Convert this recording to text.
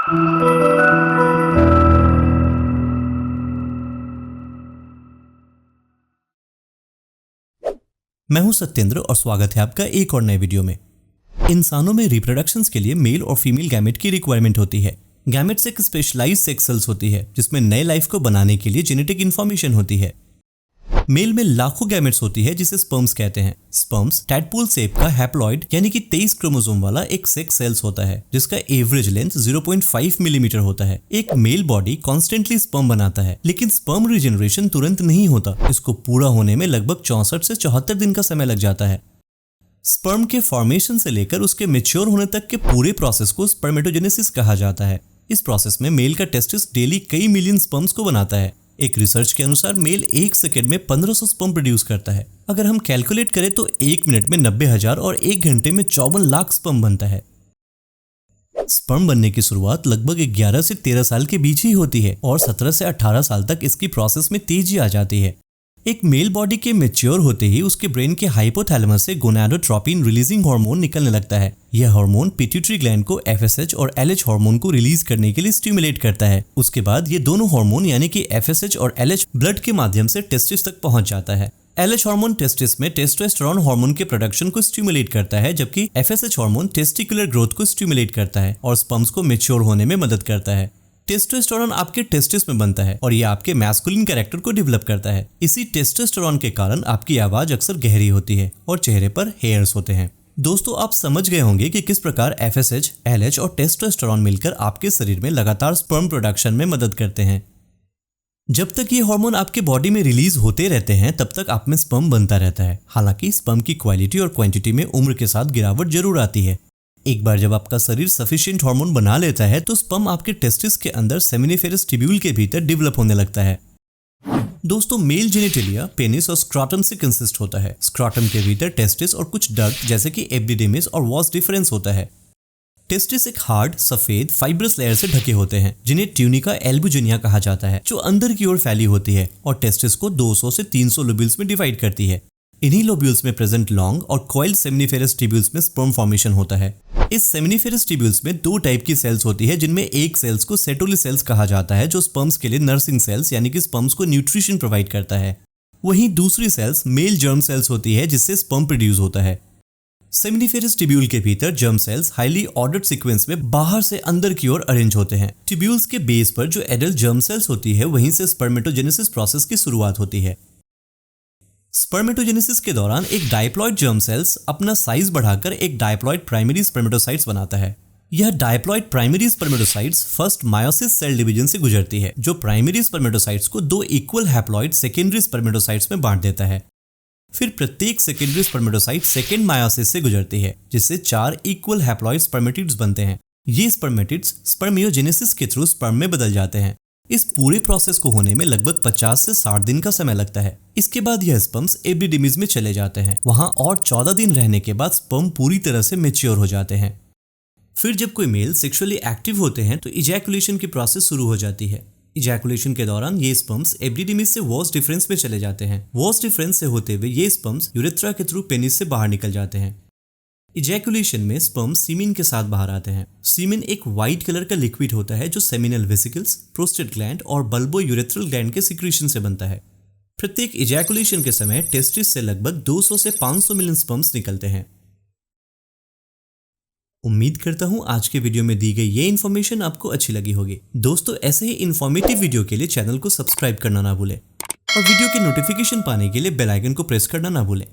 मैं हूं सत्येंद्र और स्वागत है आपका एक और नए वीडियो में। इंसानों में रिप्रोडक्शंस के लिए मेल और फीमेल गैमेट की रिक्वायरमेंट होती है। गैमेट्स एक स्पेशलाइज्ड सेक्स सेल्स होती है जिसमें नए लाइफ को बनाने के लिए जेनेटिक इन्फॉर्मेशन होती है। मेल में लाखों गैमेट्स होती है जिसे स्पर्म्स कहते हैं। स्पर्म्स टैडपोल शेप का हैप्लॉइड यानी कि 23 क्रोमोसोम वाला एक सेक्स सेल्स होता है जिसका एवरेज लेंथ 0.5 मिलीमीटर होता है। एक मेल बॉडी कॉन्स्टेंटली स्पर्म बनाता है, लेकिन स्पर्म रिजेनरेशन तुरंत नहीं होता। इसको पूरा होने में लगभग 64 से 74 दिन का समय लग जाता है। स्पर्म के फॉर्मेशन से लेकर उसके मैच्योर होने तक के पूरे प्रोसेस को स्पर्मेटोजेनेसिस कहा जाता है। इस प्रोसेस में मेल का टेस्टिस डेली कई मिलियन स्पर्म्स को बनाता है। एक रिसर्च के अनुसार मेल एक सेकेंड में 1500 स्पर्म प्रोड्यूस करता है। अगर हम कैलकुलेट करें तो एक मिनट में 90,000 और एक घंटे में 54 लाख स्पर्म बनता है। स्पर्म बनने की शुरुआत लगभग 11 से 13 साल के बीच ही होती है और 17 से 18 साल तक इसकी प्रोसेस में तेजी आ जाती है। एक मेल बॉडी के मैच्योर होते ही उसके ब्रेन के हाइपोथैलेमस से गोनाडोट्रोपिन रिलीजिंग हार्मोन निकलने लगता है। यह हार्मोन पिट्यूटरी ग्लैंड को FSH और LH हार्मोन को रिलीज करने के लिए स्टिमुलेट करता है। उसके बाद ये दोनों हार्मोन यानी कि FSH और LH ब्लड के माध्यम से टेस्टिस तक पहुंच जाता है। LH हार्मोन टेस्टिस में टेस्टोस्टेरोन हार्मोन के प्रोडक्शन को स्टिमुलेट करता है, जबकि FSH हार्मोन टेस्टिकुलर ग्रोथ को स्टिमुलेट करता है और स्पर्म्स को मैच्योर होने में मदद करता है। टेस्टोस्टेरोन आपके टेस्टिस में बनता है और ये आपके मैस्कुलिन कैरेक्टर को डेवलप करता है। इसी टेस्टोस्टेरोन के कारण आपकी आवाज अक्सर गहरी होती है और चेहरे पर हेयर्स होते हैं। दोस्तों, आप समझ गए होंगे कि किस प्रकार FSH, LH और टेस्टोस्टेरोन मिलकर आपके शरीर में लगातार स्पर्म प्रोडक्शन में मदद करते हैं। जब तक ये हार्मोन आपके बॉडी में रिलीज होते रहते हैं तब तक आप में स्पर्म बनता रहता है। हालांकि स्पर्म की क्वालिटी और क्वांटिटी में उम्र के साथ गिरावट जरूर आती है। एक बार जब आपका शरीर सफिशिएंट हार्मोन बना लेता है तो स्पर्म आपके टेस्टिस के अंदर सेमिनिफेरस ट्यूब्यूल के भीतर डेवलप होने लगता है। दोस्तों, मेल जेनिटलिया पेनिस और स्क्रॉटम से कंसिस्ट होता है। स्क्रॉटम के भीतर टेस्टिस और कुछ डक्ट जैसे कि एपिडिडिमिस और वॉस डिफरेंस होता है। टेस्टिस एक हार्ड सफेद फाइब्रस लेयर से ढके होते हैं जिन्हें ट्यूनिका एल्बुजिनिया कहा जाता है, जो अंदर की ओर फैली होती है और टेस्टिस को 200 से 300 लोब्यूल्स में डिवाइड करती है। इन्हीं लोब्यूल्स में प्रेजेंट लॉन्ग और कॉइल्ड सेमिनिफेरस ट्यूब्यूल्स में स्पर्म फॉर्मेशन होता है। इस सेमिनिफेरस ट्यूब्यूल्स में दो टाइप की सेल्स होती है, जिनमें एक सेल्स को सेटोली सेल्स कहा जाता है जो स्पर्म्स के लिए नर्सिंग सेल्स यानी कि स्पर्म्स को न्यूट्रिशन प्रोवाइड करता है। वहीं दूसरी सेल्स मेल जर्म सेल्स होती है जिससे स्पर्म प्रोड्यूस होता है। सेमिनिफेरस ट्यूब्यूल के भीतर germ cells highly ordered sequence में बाहर से अंदर की ओर अरेंज होते हैं। ट्यूब्यूल्स के बेस पर जो एडल्ट जर्म सेल्स होती है वहीं से स्पर्मेटोजेनेसिस प्रोसेस की शुरुआत होती है। स्पर्मेटोजेनेसिस के दौरान एक डायप्लॉइड जर्म सेल्स अपना साइज बढ़ाकर एक डायप्लॉइड प्राइमरी स्पर्मेटोसाइट्स बनाता है। यह diploid primary spermatocytes first meiosis cell division से गुजरती है, जो प्राइमरी स्पर्मेटोसाइट्स को दो इक्वल हैप्लॉइड सेकेंडरी स्पर्मेटोसाइट्स में बांट देता है। फिर प्रत्येक सेकेंडरी स्पर्मेटोसाइट सेकेंड मायोसिस से गुजरती है, जिससे 4 इक्वल हैप्लॉइड स्पर्मेटिड्स बनते हैं। ये स्पर्मेटिड्स स्पर्मियोजेनेसिस के थ्रू स्पर्म में बदल जाते हैं। इस पूरे प्रोसेस को होने में लगभग 50 से 60 दिन का समय लगता है। इसके बाद यह स्पर्म्स एपिडिडिमिस में चले जाते हैं। वहां और 14 दिन रहने के बाद स्पर्म पूरी तरह से मैच्योर हो जाते हैं। फिर जब कोई मेल सेक्सुअली एक्टिव होते हैं तो इजैकुलेशन की प्रोसेस शुरू हो जाती है। इजैकुलेशन के दौरान ये स्पर्म्स एपिडिडिमिस से वॉस डिफरेंस में चले जाते हैं। वॉस डिफरेंस से होते हुए ये स्पर्म्स यूरेथ्रा के थ्रू पेनिस से बाहर निकल जाते हैं। इजैकुलेशन में स्पर्म सीमेन के साथ बाहर आते हैं। सीमेन एक व्हाइट कलर का लिक्विड होता है जो सेमिनल वेसिकल्स, प्रोस्टेट ग्लैंड और बल्बो यूरेथ्रल ग्लैंड के सिक्रीशन से बनता है। प्रत्येक इजैकुलेशन के समय टेस्टिस से लगभग 200 से 500 मिलियन स्पर्म्स निकलते हैं। उम्मीद करता हूं आज के वीडियो में दी गई ये इन्फॉर्मेशन आपको अच्छी लगी होगी। दोस्तों, ऐसे ही इन्फॉर्मेटिव वीडियो के लिए चैनल को सब्सक्राइब करना ना भूलें और वीडियो के नोटिफिकेशन पाने के लिए बेल आइकन को प्रेस करना ना भूलें।